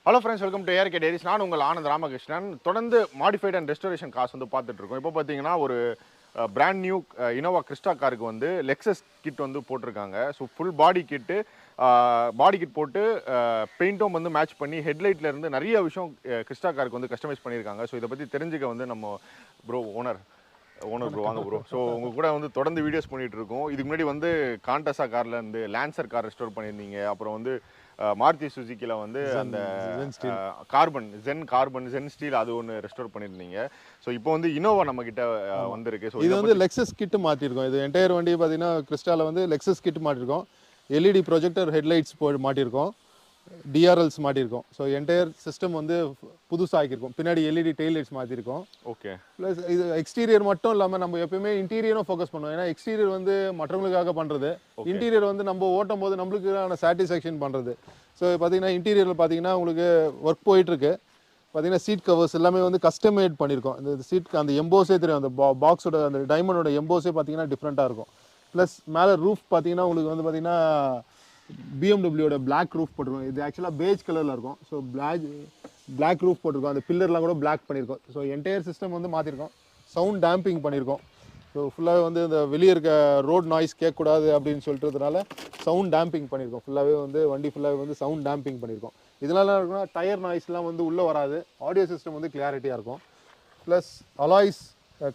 Hello friends, welcome to ARK Diaries. நான் உங்கள் ஆனந்த் ராமகிருஷ்ணன். தொடர்ந்து மாடிஃபைட் அண்ட் ரெஸ்டோரேஷன் கார்ஸ் வந்து பார்த்துட்டு இருக்கோம். இப்போ பார்த்தீங்கன்னா ஒரு பிராண்ட் நியூ INNOVA CRYSTA காருக்கு வந்து Lexus கிட் வந்து போட்டிருக்காங்க. ஸோ ஃபுல் பாடி கிட் போட்டு பெயிண்ட்டும் வந்து மேட்ச் பண்ணி ஹெட்லைட்ல இருந்து நிறைய விஷயம் CRYSTA காருக்கு வந்து கஸ்டமைஸ் பண்ணியிருக்காங்க. ஸோ இதை பற்றி தெரிஞ்சுக்க வந்து நம்ம ஓனர் ப்ரோ வாங்க ப்ரோ. ஸோ உங்க கூட வந்து தொடர்ந்து வீடியோஸ் பண்ணிட்டு இருக்கோம். இதுக்கு முன்னாடி வந்து காண்டஸா கார்ல இருந்து லான்சர் கார் ரெஸ்டோர் பண்ணியிருந்தீங்க. அப்புறம் வந்து மாருதி சுசுக்கில வந்து அந்த ஜென் ஸ்டீல் அது ஒன்று ரெஸ்டோர் பண்ணியிருந்தீங்க. ஸோ இப்போ வந்து இனோவா நம்ம கிட்ட வந்திருக்கு. ஸோ இது வந்து லெக்ஸஸ் கிட் மாற்றிருக்கோம். இது என்டையர் வண்டி பார்த்தீங்கன்னா கிறிஸ்டால வந்து லெக்ஸஸ் கிட் மாட்டிருக்கோம். எல்இடி ப்ரொஜெக்டர் ஹெட்லைட்ஸ் மாட்டிருக்கோம். டிஆர்எல்ஸ் மாட்டிருக்கோம். ஸோ என்டையர் சிஸ்டம் வந்து புதுசாக ஆக்கியிருக்கோம். பின்னாடி எல்இடி டெய்ல் லைட்ஸ் மாற்றிருக்கோம். ஓகே. ப்ளஸ் இது எக்ஸ்டீரியர் மட்டும் இல்லாமல் நம்ம எப்பயுமே இன்டீரியரும் ஃபோக்கஸ் பண்ணுவோம். ஏன்னா எக்ஸ்டீரியர் வந்து மற்றவங்களுக்காக பண்ணுறது, இன்டீரியர் வந்து நம்ம ஓட்டும் போது நம்மளுக்கான சாட்டிஸ்ஃபேக்ஷன் பண்ணுறது. ஸோ பார்த்தீங்கன்னா இன்டீரியரில் பார்த்தீங்கன்னா உங்களுக்கு ஒர்க் போயிட்டுருக்கு. பார்த்தீங்கன்னா சீட் கவர்ஸ் எல்லாமே வந்து கஸ்டமைட் பண்ணியிருக்கோம். இந்த சீட்க்கு அந்த எம்போஸே தெரியும். அந்த பாக்ஸோட அந்த டைமண்டோட எம்போஸே பார்த்தீங்கன்னா டிஃப்ரெண்ட்டாக இருக்கும். ப்ளஸ் மேலே ரூஃப் பார்த்தீங்கன்னா உங்களுக்கு வந்து பார்த்தீங்கன்னா பிஎம்டபிள்யூட பிளாக் ரூஃப் போட்டிருக்கோம். இது ஆக்சுவலாக பேஜ் கலரில் இருக்கும். ஸோ பிளாக் ரூஃப் போட்டிருக்கோம். அந்த பில்லர்லாம் கூட பிளாக் பண்ணியிருக்கோம். ஸோ என்டையர் சிஸ்டம் வந்து மாற்றிருக்கோம். சவுண்ட் டேம்பிங் பண்ணியிருக்கோம். ஸோ ஃபுல்லாகவே வந்து இந்த வெளியே இருக்க ரோட் நாய்ஸ் கேட்கக்கூடாது அப்படின்னு சொல்லிட்டுறதுனால சவுண்ட் டேம்பிங் பண்ணியிருக்கோம். ஃபுல்லாகவே வந்து வண்டி ஃபுல்லாகவே வந்து சவுண்ட் டேம்பிங் பண்ணியிருக்கோம். இதனால இருக்குன்னா டயர் நாய்ஸ்லாம் வந்து உள்ளே வராது. ஆடியோ சிஸ்டம் வந்து கிளாரிட்டியாக இருக்கும். ப்ளஸ் அலாய்ஸ்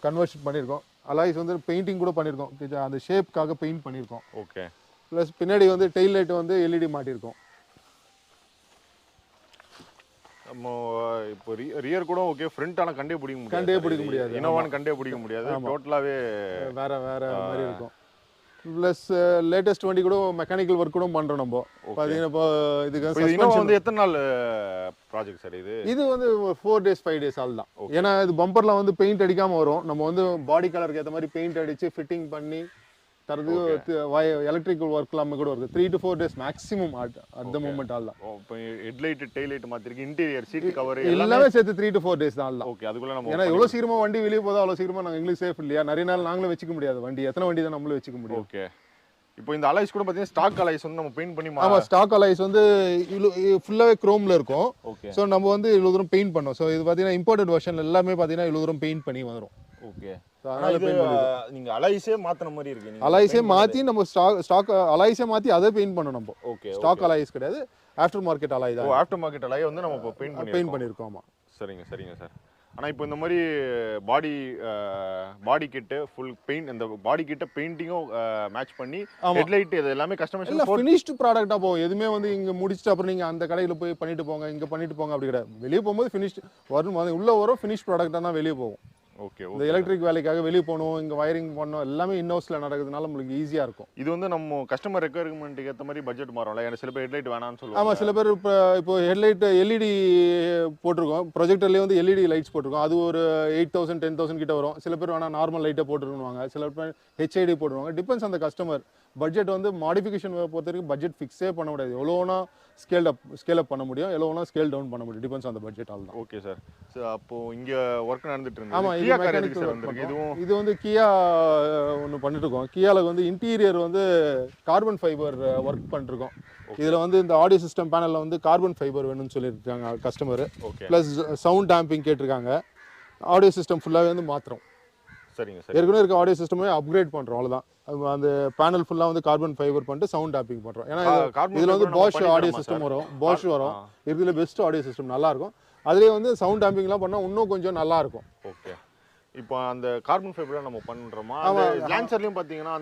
கன்வர்ஷன் பண்ணியிருக்கோம். அலாய்ஸ் வந்து பெயிண்டிங் கூட பண்ணியிருக்கோம். அந்த ஷேப்காக பெயிண்ட் பண்ணியிருக்கோம். ஓகே. ப்ளஸ் பின்னாடி வந்து டெயில் லைட் வந்து எல்இடி மாட்டியிருக்கோம். நம்ம இப்போ ரியர் கூட ஓகே, ஃப்ரண்ட் ஆனால் கண்டே பிடிக்க முடியாது. இனோவான்னு கண்டே பிடிக்க முடியாது. டோட்டலாகவே வேற மாதிரி இருக்கும். ப்ளஸ் லேட்டஸ்ட் வண்டி கூட மெக்கானிக்கல் ஒர்க் கூட பண்ணுறோம் நம்ம. பார்த்தீங்கன்னா இப்போ இதுக்கு இனோவா வந்து எத்தனை நாள் ப்ராஜெக்ட் சார் இது வந்து 4 days 5 days ஆல் தான். ஏன்னா இது பம்பர்லாம் வந்து பெயிண்ட் அடிக்காமல் வரும். நம்ம வந்து பாடி கலருக்கு ஏற்ற மாதிரி பெயிண்ட் அடித்து ஃபிட்டிங் பண்ணி தரது எலக்ட்ரிக்கல் ஒர்க் எல்லாமே கூட வருது. 3 to 4 days maximum at the moment all தான். இப்போ ஹெட்லைட் டெய்ல் லைட் மாத்திருக்கு, இன்டீரியர் சீட் கவர் எல்லாமே சேர்த்து 3 to 4 days தான். ஓகே. அதுக்குள்ள நம்ம ஏன்னா எவ்வளோ சீக்கிரமா வண்டி வெளியே போதோ அவ்வளோ சீக்கிரமா நாங்கள் எங்களுக்கு சேஃப் இல்லையா. நிறைய நாள் நாங்களும் வச்சுக்க முடியாது வண்டி. எத்தனை வண்டி தான் நம்மளும் வச்சுக்க முடியும். ஓகே. இப்போ இந்த அலைஸ் கூட பார்த்தீங்கன்னா ஸ்டாக் அலைஸ் வந்து நம்ம பெயிண்ட் பண்ணி ஆமாம், ஸ்டாக் அலைஸ் வந்து ஃபுல்லாகவே குரோமில் இருக்கும். ஸோ நம்ம வந்து இவ்வளோ தூரம் பெயிண்ட் பண்ணோம். ஸோ இது பார்த்தீங்கன்னா இம்போர்ட்டட் வெர்ஷன் எல்லாமே பார்த்தீங்கன்னா இவ்வளோ தூரம் பெயிண்ட் பண்ணி வரும். ஓகே. நீங்க அலைஸே மாத்துற மாதிரி இருக்கு. அலைஸே மாத்தி நம்ம ஸ்டாக் அலைஸே மாத்தி அதை பெயிண்ட் பண்ணணும் நம்ம. ஓகே. ஸ்டாக் அலைஸ் கிடையாது, ஆஃப்டர் மார்க்கெட் அலை தான். ஆஃப்டர் மார்க்கெட் அலை வந்து நம்ம பெயிண்ட் பண்ணிருக்கோம். ஆமா. சரிங்க சார். ஆனா இப்போ இந்த மாதிரி பாடி கிட் ஃபுல் பெயிண்ட், இந்த பாடி கிட்ட பெயிண்டிங்கும் மேட்ச் பண்ணி ஹெட்லைட் இது எல்லாமே கஸ்டமைஸ் இல்ல ஃபினிஷ்ட் ப்ராடக்ட்டா போகும். எதுமே வந்து இங்க முடிச்சிட்டு அப்புறம் நீங்க அந்த கடையில போய் பண்ணிட்டு போங்க, இங்க பண்ணிட்டு போங்க அப்படி கிடையாது. வெளிய போகும்போது ஃபினிஷ்ட் வரும், உள்ள வரும் ஃபினிஷ் ப்ராடக்ட்டா தான் வெளிய போகும். ஓகே. இந்த எலக்ட்ரிக் வேலைக்காக வெளியே போகணும், இங்கே வயரிங் பண்ணணும், எல்லாமே இன்னோஸ்ல நடக்கிறதுனால நம்மளுக்கு ஈஸியாக இருக்கும். இது வந்து நம்ம கஸ்டமர் ரெக்குயர்மெண்ட்டுக்கு ஏற்ற மாதிரி பட்ஜெட் மாறும்ல. ஏன்னா சில பேர் ஹெட்லைட் வேணாம்னு சொல்லுவாங்க. ஆமாம், சில பேர் இப்போ ஹெட்லைட் எல்இடி போட்டிருக்கோம், ப்ரொஜெக்டர்லேயே வந்து எல்இடி லைட்ஸ் போட்டிருக்கோம். அது ஒரு 8,000 10,000 கிட்ட வரும். சில பேர் வேணா நார்மல் லைட்டை போட்டுருவாங்க, சில பேர் ஹெச்ஐடி போட்டுருவாங்க. டிபெண்ட்ஸ் அந்த கஸ்டமர் பட்ஜெட். வந்து மாடிஃபிகேஷன் பொறுத்த வரைக்கும் பட்ஜெட் ஃபிக்ஸே பண்ண முடியாது. எவ்வளோனா ஸ்கேல் அப் பண்ண முடியும், எவ்வளோனா ஸ்கேல் டவுன் பண்ண முடியும். டிபெண்ட்ஸ் அந்த பட்ஜெட் ஆல் தான். Okay sir. அப்போ இங்க ஒர்க் நடந்துட்டு இருக்கு. ஆமாம், இது வந்து கியா ஒன்று பண்ணிட்டு இருக்கோம். கியாவில் வந்து இன்டீரியர் வந்து கார்பன் ஃபைபர் ஒர்க் பண்ணிருக்கோம். இதில் வந்து இந்த ஆடியோ சிஸ்டம் பேனலில் வந்து கார்பன் ஃபைபர் வேணும்னு சொல்லியிருக்காங்க கஸ்டமர். ப்ளஸ் சவுண்ட் டேம்பிங் கேட்டிருக்காங்க. ஆடியோ சிஸ்டம் ஃபுல்லாகவே வந்து மாற்றுறோம். சரிங்க சார். ஏற்கனவே இருக்க ஆடியோ சிஸ்டமே அப்கிரேட் பண்ணுறோம், அவ்வளோதான். அந்த பேனல் ஃபுல்லாக வந்து கார்பன் ஃபைபர் பண்ணிட்டு சவுண்ட் டேம்பிங் பண்ணுறோம். ஏன்னா இதில் வந்து பாஷ் ஆடியோ சிஸ்டம் வரும், பாஷ் வரும். இதில் பெஸ்ட் ஆடியோ சிஸ்டம் நல்லாயிருக்கும். அதுலேயே வந்து சவுண்ட் டேம்பிங்லாம் பண்ணால் இன்னும் கொஞ்சம் நல்லாயிருக்கும். ஓகே. இப்போ அந்த கார்பன் ஃபைபர் நம்ம பண்றோமா? லான்சர்லயும் பாத்தீங்கன்னா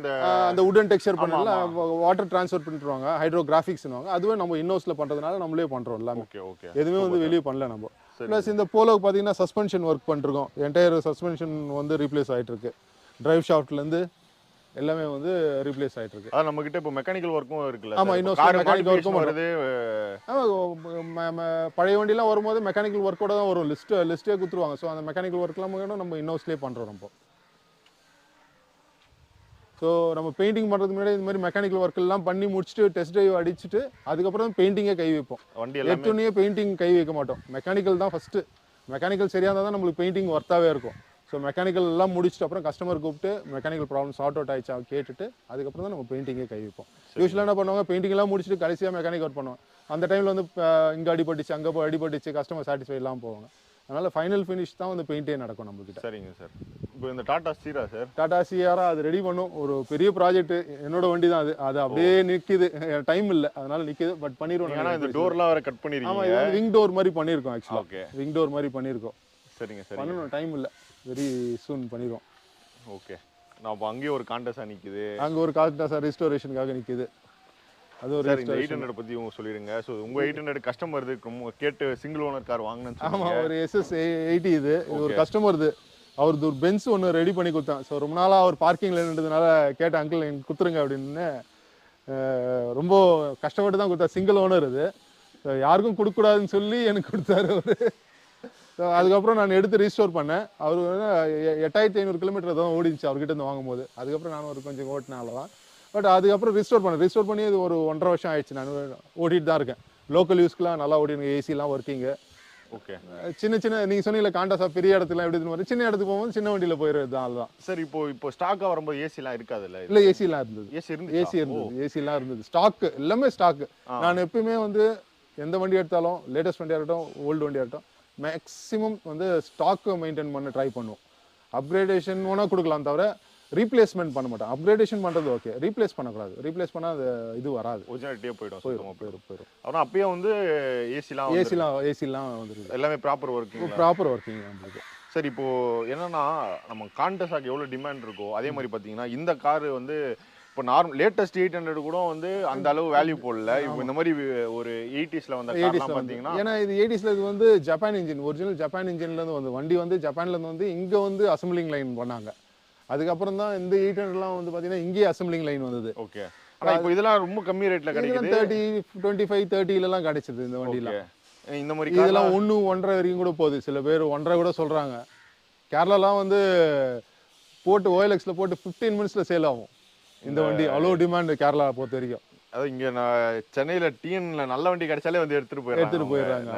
அந்த வுடன் டெக்ஸ்சர் பண்ணல வாட்டர் ட்ரான்ஸ்ஃபர் பண்ணிடுவாங்க, ஹைட்ரோகிராஃபிக்ஸ்னுவாங்க. அதுவே நம்ம இன்னோஸ்ல பண்றதுனால நம்மளே பண்றோம் எல்லாமே. எதுவுமே வந்து வெளியே பண்ணல நம்ம. ப்ளஸ் இந்த போலோக்கு பார்த்தீங்கன்னா சஸ்பென்ஷன் ஒர்க் பண்ணிருக்கோம். என்டையர் சஸ்பென்ஷன் வந்து ரீப்ளேஸ் ஆகிட்டு இருக்கு. டிரைவ் ஷாஃப்ட்லேருந்து எல்லாமே வந்து ரீப்ளேஸ் ஆகிட்டு இருக்கு. அது நம்ம கிட்ட இப்போ மெக்கானிக்கல் ஒர்க்கும் இருக்குல்ல. ஆமாம், இன்னும் மெக்கானிக்கல் ஒர்க்கும் வருது. பழைய வண்டிலாம் வரும்போது மெக்கானிக்கல் ஒர்க்கோட தான் வரும். லிஸ்ட்டே கொடுத்துருவாங்க. ஸோ அந்த மெக்கானிக்கல் ஒர்க்லாம் நம்ம இன்னோஸ்லேயே பண்ணுறோம் நம்ம. ஸோ நம்ம பெயிண்டிங் பண்ணுறதுக்கு முன்னாடி இந்த மாதிரி மெக்கானிக்கல் ஒர்க் எல்லாம் பண்ணி முடிச்சுட்டு டெஸ்ட் ட்ரைவ் அடிச்சுட்டு அதுக்கப்புறம் பெயிண்டிங்கே கை வைப்போம். எடுத்தோடனே பெயிண்டிங் கை வைக்க மாட்டோம். மெக்கானிக்கல் தான் ஃபஸ்ட்டு. மெக்கானிக்கல் சரியாக இருந்தால் தான் நம்மளுக்கு பெயிண்டிங் ஒர்த்தாகவே இருக்கும். ஸோ மெக்கானிக்கல் எல்லாம் முடிச்சுட்டு அப்புறம் கஸ்டமர் கூப்பிட்டு மெக்கானிக்கல் ப்ராப்ளம் சார்ட் அவுட் ஆயிடுச்சா கேட்டுட்டு அதுக்கப்புறம் தான் நம்ம பெயிண்டிங்கே கை வைப்போம். யூஸ்வலாக என்ன பண்ணுவாங்க, பெயிண்டிங் எல்லாம் முடிச்சுட்டு கடைசியாக மெக்கானிக் ஒர்க் பண்ணுவோம். அந்த டைமில் வந்து இங்கே அடிபட்டுச்சு அங்கே போய் அடிபட்டுச்சு கஸ்டமர் சாட்டிஸ்ஃபை இல்லாமல் போவாங்க. அதனால் ஃபைனல் ஃபினிஷ் தான் வந்து பெயிண்டே நடக்கும் நம்மக்கிட்ட. சரிங்க சார். இப்போ இந்த டாடா சீரா சார், டாடா சிஆரா அது ரெடி பண்ணும். ஒரு பெரிய ப்ராஜெக்ட், என்னோட வண்டி தான் அது. அது அப்படியே நிற்கிது, டைம் இல்லை அதனால நிற்கிது. பட் பண்ணிடுவோம். ஏன்னா இந்த டோர்லாம் வேற கட் பண்ணிருக்கீங்க. ஆமாம், இது வந்து விங் டோர் மாதிரி பண்ணியிருக்கோம் ஆக்சுவலாக. ஓகே, விங் டோர் மாதிரி பண்ணியிருக்கோம். சரிங்க சரி. பண்ணணும், டைம் இல்லை, வெரி சூன் பண்ணிடுவோம். ஓகே. நான் இப்போ அங்கேயே ஒரு காண்டஸாக நிற்குது, அங்கே ஒரு காண்டஸாக ரெஸ்டோரேஷனுக்காக நிற்குது. அது ஒரு சார். இந்த 800 பற்றி உங்க சொல்லிடுங்க. ஸோ உங்கள் 800 கஸ்டமர் ரொம்ப கேட்டு சிங்கிள் ஓனர் கார் வாங்கினேன்னு. ஆமாம், ஒரு SS80 இது ஒரு கஸ்டமர். இது அவருக்கு ஒரு பென்ஸ் ஒன்று ரெடி பண்ணி கொடுத்தேன். ஸோ ரொம்ப நாளாக அவர் பார்க்கிங்கில் நின்றதுனால கேட்ட அங்கிள் எனக்கு கொடுத்துருங்க அப்படின்னு ரொம்ப கஷ்டப்பட்டு தான் கொடுத்தா. சிங்கிள் ஓனர் இது, யாருக்கும் கொடுக்கக்கூடாதுன்னு சொல்லி எனக்கு கொடுத்தாரு அவர். ஸோ அதுக்கப்புறம் நான் எடுத்து ரீஸ்டோர் பண்ணேன். அவர் 8500 கிலோமீட்டர் தான் ஓடிச்சு அவர்கிட்ட இருந்து வாங்கும்போது. அதுக்கப்புறம் நான் ஒரு கொஞ்சம் ஓட்டினால தான். பட் அதுக்கப்புறம் ரிஸ்டோர் பண்ணி இது ஒரு 1.5 வருஷம் ஆயிடுச்சு. நான் ஓட்டிட்டு தான் இருக்கேன். லோக்கல் யூஸ்க்குலாம் நல்லா ஓடினுங்க, ஏசிலாம் ஒர்க்கிங்கு. ஓகே. சின்ன நீங்கள் சொன்னீங்களா காண்டாஸா பெரிய இடத்துல எப்படி மாதிரி சின்ன இடத்துக்கு போகும்போது சின்ன வண்டியில் போயிடுறது தான். அதுதான் சார். இப்போ ஸ்டாக்காக வரும்போது ஏசிலாம் இருக்காதுல்ல? இல்லை, ஏசிலாம் இருந்தது. ஏசிலாம் இருந்தது. ஸ்டாக்கு எல்லாமே ஸ்டாக்கு. நான் எப்பயுமே வந்து எந்த வண்டி எடுத்தாலும், லேட்டஸ்ட் வண்டியாக இருக்கட்டும், ஓல்டு வண்டியாக இருக்கட்டும், மேக்ஸிமம் வந்து ஸ்டாக்கு மெயின்டைன் பண்ண ட்ரை பண்ணுவோம். அப்கிரேடேஷன் வேணால் கொடுக்கலாம் தவிர ரீப்ளேஸ்மெண்ட் பண்ண மாட்டோம். அப்கிரேடேஷன் பண்ணுறது ஓகே, ரீப்ளேஸ் பண்ணக்கூடாது. ரீப்ளேஸ் பண்ணால் அது இது வராது, ஒரிஜினாலிட்டியே போயிடும். போயிடும். ஆனால் அப்பயே வந்து ஏசிலாம் வந்துருக்கு. எல்லாமே ப்ராப்பர் ஒர்க்கிங் நம்மளுக்கு. சரி. இப்போ என்னன்னா, நம்ம காண்டஸாக்கு எவ்வளோ டிமாண்ட் இருக்கோ அதே மாதிரி பார்த்தீங்கன்னா இந்த கார் வந்து இப்போ லேட்டஸ்ட் 800 கூட வந்து அந்த அளவு வேல்யூ போடல. இப்போ இந்த மாதிரி ஒரு 80ஸ்ல வந்த கார்லாம் பார்த்தீங்கன்னா, ஏன்னா இது 80ஸ்ல இது வந்து ஜப்பான் இன்ஜின், ஒரிஜினல் ஜப்பான் இன்ஜின்லேருந்து வந்து வண்டி வந்து ஜப்பான்லேருந்து வந்து இங்கே வந்து அசம்பிளிங் லைன் பண்ணாங்க. அதுக்கப்புறம் தான் இந்த 800லாம் வந்து பார்த்தீங்கன்னா இங்கேயே அசம்பிளிங் லைன் வந்தது. ஓகே. ஆனால் இப்போ இதெல்லாம் ரொம்ப கம்மி ரேட்டில் கிடைக்குது. 30, 25, 30லலாம் கிடைச்சது இந்த வண்டிலாம். இந்த மாதிரி இதெல்லாம் 1, 1.5 வரைக்கும் கூட போகுது. சில பேர் 1.5 கூட சொல்கிறாங்க. கேரளாலாம் வந்து போட்டு OLXல போட்டு 15 மினிட்ஸில் சேல் ஆகும் இந்த வண்டி. அவ்வளோ டிமாண்ட் கேரளா பொறுத்த வரைக்கும். அதாவது இங்கே நான் சென்னையில் டிஎன்ல நல்ல வண்டி கிடைச்சாலே வந்து எடுத்துகிட்டு போயிடுறாங்க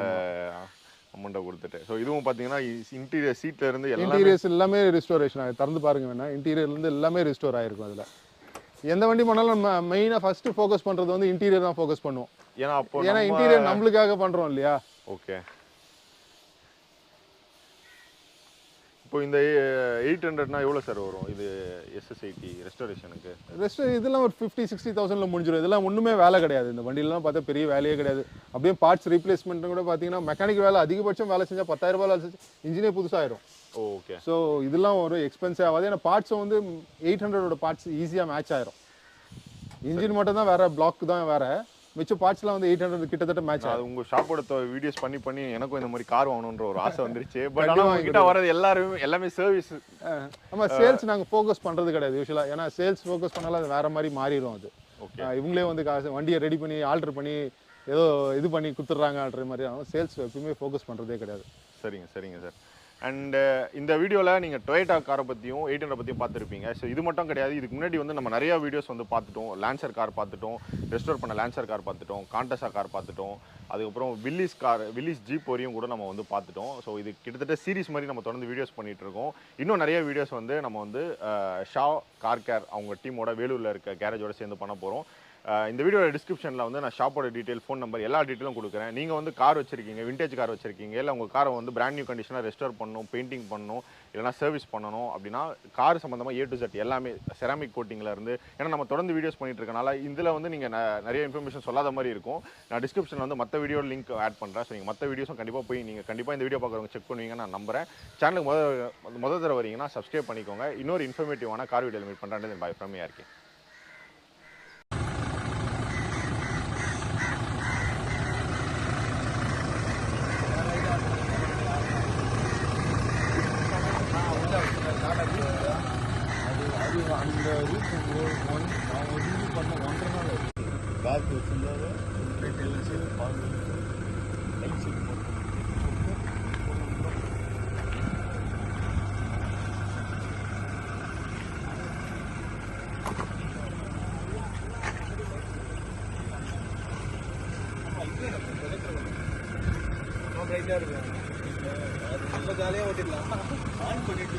அமௌண்ட்டை கொடுத்துட்டு. ஸோ இதுவும் பார்த்தீங்கன்னா இன்டீரியர் சீட்டில் இருந்து இன்டீரியர்ஸ் எல்லாமே ரிஸ்டோரேஷன் ஆகி திறந்து பாருங்க வேணா. இன்டீரியர்லேருந்து எல்லாமே ரிஸ்டோர் ஆகிருக்கும். அதில் எந்த வண்டி பண்ணாலும் நம்ம மெயினாக ஃபஸ்ட்டு ஃபோக்கஸ் பண்ணுறது வந்து இன்டீரியர் தான் ஃபோக்கஸ் பண்ணுவோம். ஏன்னா இன்டீரியர் நம்மளுக்காக பண்ணுறோம் இல்லையா? ஓகே. இப்போ இந்த 800னா எவ்வளோ சார் வரும்? இது SS80 ரெஸ்டோரேஷனுக்கு இதெல்லாம் ஒரு 50-60,000ல முடிஞ்சிடும். இதெல்லாம் ஒன்றுமே வேலை கிடையாது. இந்த வண்டியிலாம் பார்த்தா பெரிய வேலையே கிடையாது. அப்படியே பார்ட்ஸ் ரீப்ளேஸ்மெண்ட் கூட பார்த்தீங்கன்னா மெக்கானிக் வேலை அதிகபட்சம் வேலை செஞ்சால் 10,000 ரூபாய் வேலை செஞ்சு இன்ஜினே புதுசாகிடும். ஓகே. ஸோ இதெல்லாம் ஒரு எக்ஸ்பென்சிவ் ஆகாது. ஏன்னா பார்ட்ஸும் வந்து 800ஓட பார்ட்ஸ் ஈஸியாக மேட்ச் ஆயிரும். இன்ஜின் மட்டும் தான் வேறு, பிளாக் தான் வேறு, மிச்ச பார்ட்ஸ்லாம் வந்து 800 கிட்டத்தட்ட மேட்ச் ஆகும். உங்கள் ஷாப்போட வீடியோஸ் பண்ணி எனக்கும் இந்த மாதிரி கார் வாங்கணுன்ற ஒரு ஆசை வந்துருச்சு. பட் ஆனால் உங்ககிட்ட வரது எல்லாமே சர்வீஸ். ஆமாம், சேல்ஸ் நாங்கள் ஃபோக்கஸ் பண்ணுறது கிடையாது யூஸ்வலாக. ஏன்னா சேல்ஸ் ஃபோக்கஸ் பண்ணாலும் அது வேறு மாதிரி மாறிடும். அது இவங்களே வந்து வண்டியை ரெடி பண்ணி ஆல்டர் பண்ணி ஏதோ இது பண்ணி கொடுத்துட்றாங்கன்ற மாதிரி. சேல்ஸ் எப்பவுமே ஃபோக்கஸ் பண்ணுறதே கிடையாது. சரிங்க சார். அண்ட் இந்த வீடியோவில் நீங்கள் டொயோட்டா காரை பற்றியும் 800 பற்றியும் பார்த்துருப்பீங்க. ஸோ இது மட்டும் கிடையாது, இதுக்கு முன்னாடி வந்து நம்ம நிறையா வீடியோஸ் வந்து பார்த்துட்டோம். லான்சர் கார் பார்த்துட்டோம், ரெஸ்டோர் பண்ண லான்சர் கார் பார்த்துட்டோம், காண்டஸா கார் பார்த்துட்டோம், அதுக்கப்புறம் வில்லிஸ் ஜீப் வரையும் கூட நம்ம வந்து பார்த்துட்டோம். ஸோ இது கிட்டத்தட்ட சீரிஸ் மாதிரி நம்ம தொடர்ந்து வீடியோஸ் பண்ணிகிட்டு இருக்கோம். இன்னும் நிறைய வீடியோஸ் வந்து நம்ம வந்து ஷா கார் கேர் அவங்க டீமோட வேலூரில் இருக்க கேரேஜோட சேர்ந்து பண்ண போகிறோம். இந்த வீடியோட டிஸ்கிரிப்ஷனில் வந்து நான் ஷாப்போட டீட்டெயில், ஃபோன் நம்பர் எல்லா டீட்டெயிலும் கொடுக்குறேன். நீங்கள் வந்து கார் வச்சிருக்கீங்க, விண்டேஜ் கார் வச்சிருக்கீங்க, இல்லை உங்கள் காரை வந்து பிராண்ட் நியூ கண்டிஷனாக ரெஸ்டோர் பண்ணணும், பெயிண்டிங் பண்ணணும், இல்லைனா சர்வீஸ் பண்ணணும் அப்படின்னா கார் சம்மந்தமாக A to Z எல்லாமே செராமிக் கோட்டிங்கில் இருந்து, ஏன்னா நம்ம தொடர்ந்து வீடியோஸ் பண்ணிட்டு இருக்கனால இதில் வந்து நீங்கள் நிறைய இன்ஃபர்மேஷன் சொல்லாத மாதிரி இருக்கும். நான் டிஸ்கிரிப்ஷனில் வந்து மற்ற வீடியோ லிங்க் ஆட் பண்ணுறேன். ஸோ நீங்கள் மற்ற வீடியோஸும் கண்டிப்பாக போய் நீங்கள் கண்டிப்பாக இந்த வீடியோ பார்க்குறவங்க செக் பண்ணுவீங்க நான் நம்புறேன். சேனலுக்கு முதல் தடவை வரீங்கன்னா சப்ஸ்கிரைப் பண்ணிக்கோங்க. இன்னொரு இன்ஃபர்மேட்டிவான கார் வீடியோவில் மீட் பண்ணுறேன். By from ARK. அந்த ரூட் பண்ண 1.5 நாள் பேக் வச்சுருந்தாரு. ரொம்ப ஜாலியாக ஓட்டிடலாம். ஆன் பண்ணிட்டு